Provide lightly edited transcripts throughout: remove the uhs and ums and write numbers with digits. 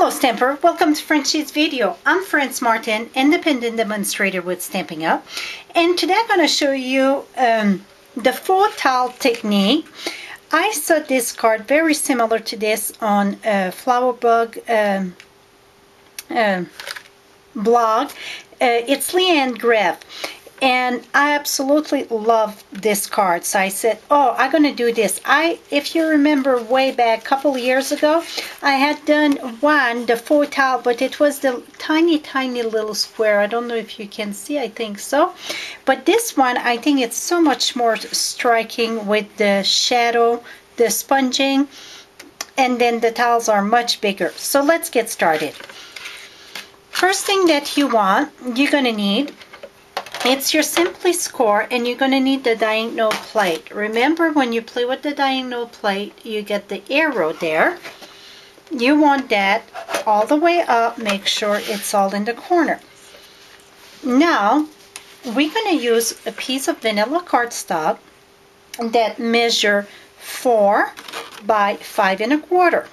Hello Stamper, welcome to Frenchie's video. I'm Franz Martin, independent demonstrator with Stampin' Up! And today I'm going to show you the Faux Tile technique. I saw this card very similar to this on Flower Bug blog. It's Leanne Greff. And I absolutely love this card. So I said, oh, I'm going to do this. If you remember way back a couple of years ago, I had done one, the Faux Tile, but it was the tiny, tiny little square. I don't know if you can see, I think so. But this one, I think it's so much more striking with the shadow, the sponging, and then the tiles are much bigger. So let's get started. First thing that you're going to need, it's your Simply Score, and you're going to need the diagonal plate. Remember, when you play with the diagonal plate, you get the arrow there. You want that all the way up. Make sure it's all in the corner. Now, we're going to use a piece of vanilla cardstock that measure 4 by 5 1/4.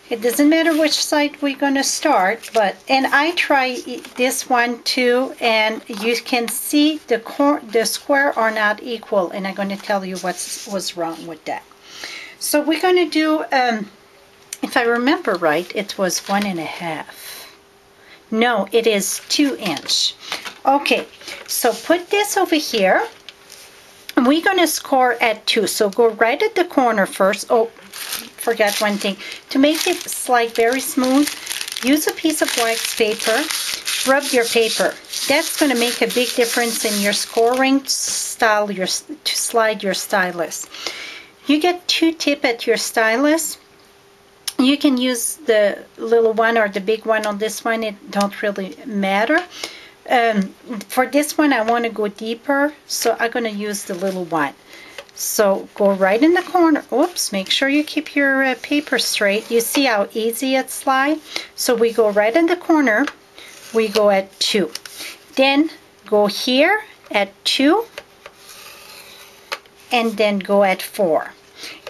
It doesn't matter which side we're going to start, and I try this one too, and you can see the square are not equal, and I'm going to tell you what was wrong with that. So we're going to do, if I remember right, it was 1.5. No, it is 2 inch. Okay, so put this over here. We're going to score at 2, so go right at the corner first. Oh, forgot one thing. To make it slide very smooth, use a piece of wax paper, rub your paper. That's going to make a big difference in your scoring style, to slide your stylus. You get 2 tips at your stylus. You can use the little one or the big one on this one. It don't really matter. For this one, I want to go deeper, so I'm going to use the little one. So go right in the corner. Oops, make sure you keep your paper straight. You see how easy it slides? So we go right in the corner. We go at 2. Then go here at 2. And then go at 4.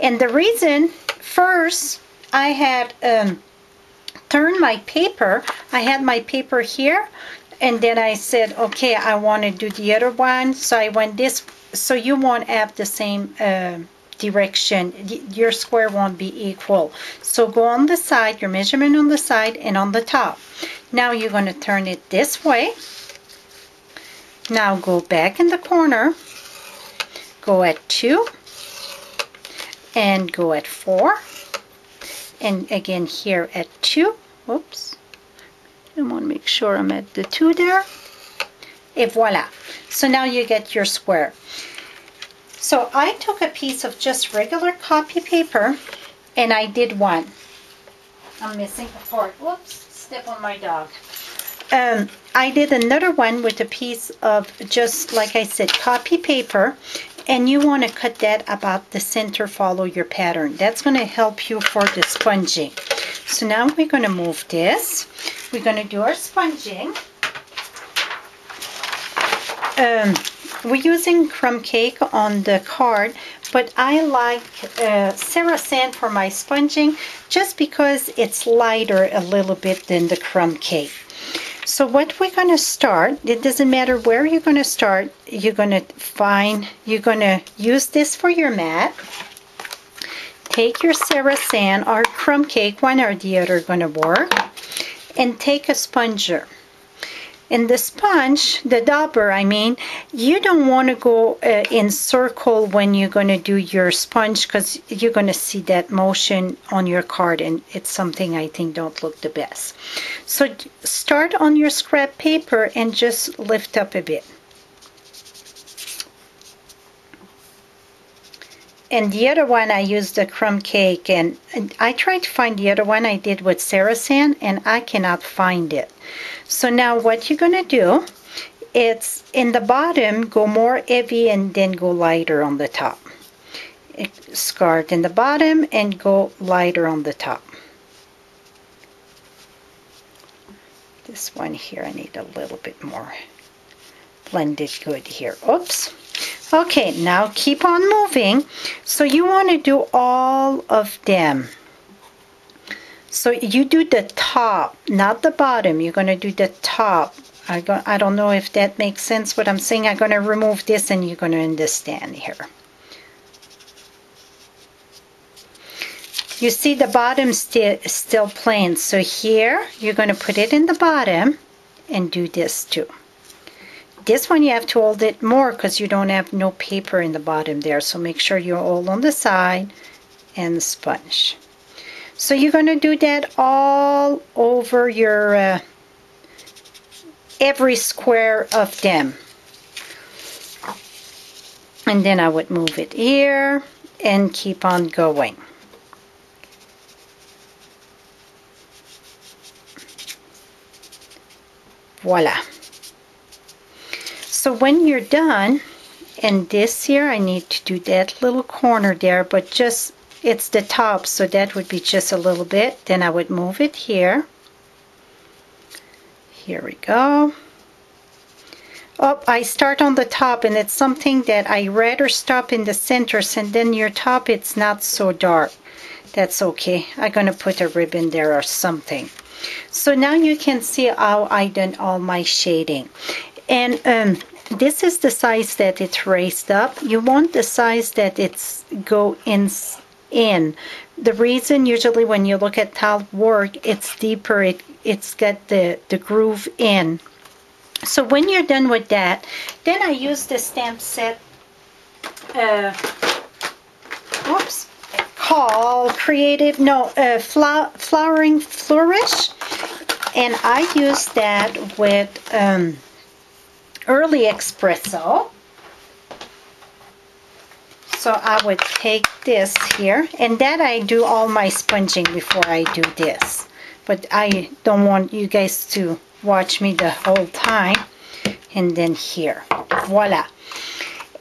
And the reason, first, I had turned my paper. I had my paper here. And then I said, okay, I want to do the other one. So I went this. So you won't have the same direction. Your square won't be equal. So go on the side, your measurement on the side and on the top. Now you're going to turn it this way. Now go back in the corner. Go at 2. And go at 4. And again here at 2. Oops. I want to make sure I'm at the 2 there. Et voila. So now you get your square. So I took a piece of just regular copy paper and I did one. I'm missing a part. Whoops, step on my dog. I did another one with a piece of just, like I said, copy paper, and you want to cut that about the center, follow your pattern. That's going to help you for the sponging. So now we're going to move this. We're going to do our sponging. We're using crumb cake on the card, but I like Sarah Sand for my sponging just because it's lighter a little bit than the crumb cake. So what we're going to start, it doesn't matter where you're going to start, you're going to use this for your mat. Take your Sarah Sand or crumb cake, one or the other going to work, and take a sponger. In the sponge, the dauber, I mean, you don't want to go in circle when you're going to do your sponge, because you're going to see that motion on your card, and it's something I think don't look the best. So start on your scrap paper and just lift up a bit. And the other one, I used the crumb cake, and I tried to find the other one I did with Sarah Sand, and I cannot find it. So now what you're going to do, it's in the bottom, go more heavy and then go lighter on the top. Start in the bottom and go lighter on the top. This one here, I need a little bit more blended good here. Oops. Okay, now keep on moving. So you want to do all of them. So you do the top, not the bottom. You're going to do the top. I don't know if that makes sense what I'm saying. I'm going to remove this and you're going to understand here. You see the bottom still plain. So here you're going to put it in the bottom and do this too. This one you have to hold it more because you don't have no paper in the bottom there. So make sure you hold on the side and the sponge. So you're going to do that all over your every square of them. And then I would move it here and keep on going. Voila. So when you're done, and this here, I need to do that little corner there, but just, it's the top, so that would be just a little bit. Then I would move it here. Here we go. Oh, I start on the top, and it's something that I rather stop in the centers, and then your top, it's not so dark. That's okay. I'm going to put a ribbon there or something. So now you can see how I done all my shading. And this is the size that it's raised up. You want the size that it's go in. The reason usually when you look at tile work, it's deeper. It's got the groove in. So when you're done with that, then I use the stamp set. Called Flowering Flourish, and I use that with Early Espresso. So I would take this here, and that I do all my sponging before I do this, but I don't want you guys to watch me the whole time. And then here, voila.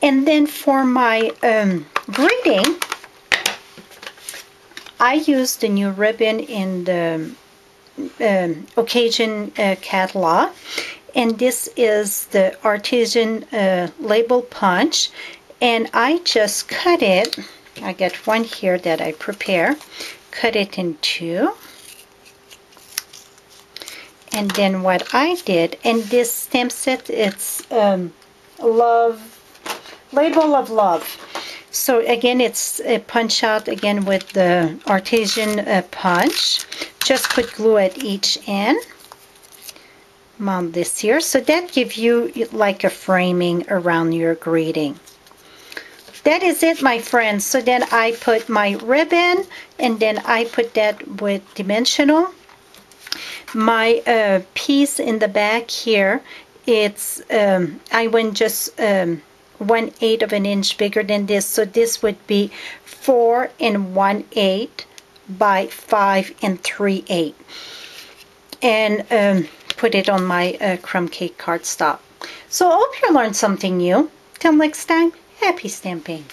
And then for my gridding, I used the new ribbon in the Occasion catalog, and this is the Artisan label punch, and I just cut it. I got one here that I prepare, cut it in two, and then what I did, and this stamp set, it's Label of Love. So again, it's a punch out again with the Artisan punch. Just put glue at each end. Mount this here. So that gives you like a framing around your greeting. That is it, my friends. So then I put my ribbon, and then I put that with dimensional. My piece in the back here, it's I went just 1/8 of an inch bigger than this, so this would be 4 1/8 by 5 3/8, and put it on my crumb cake cardstock. So I hope you learned something new. Till next time, happy stamping.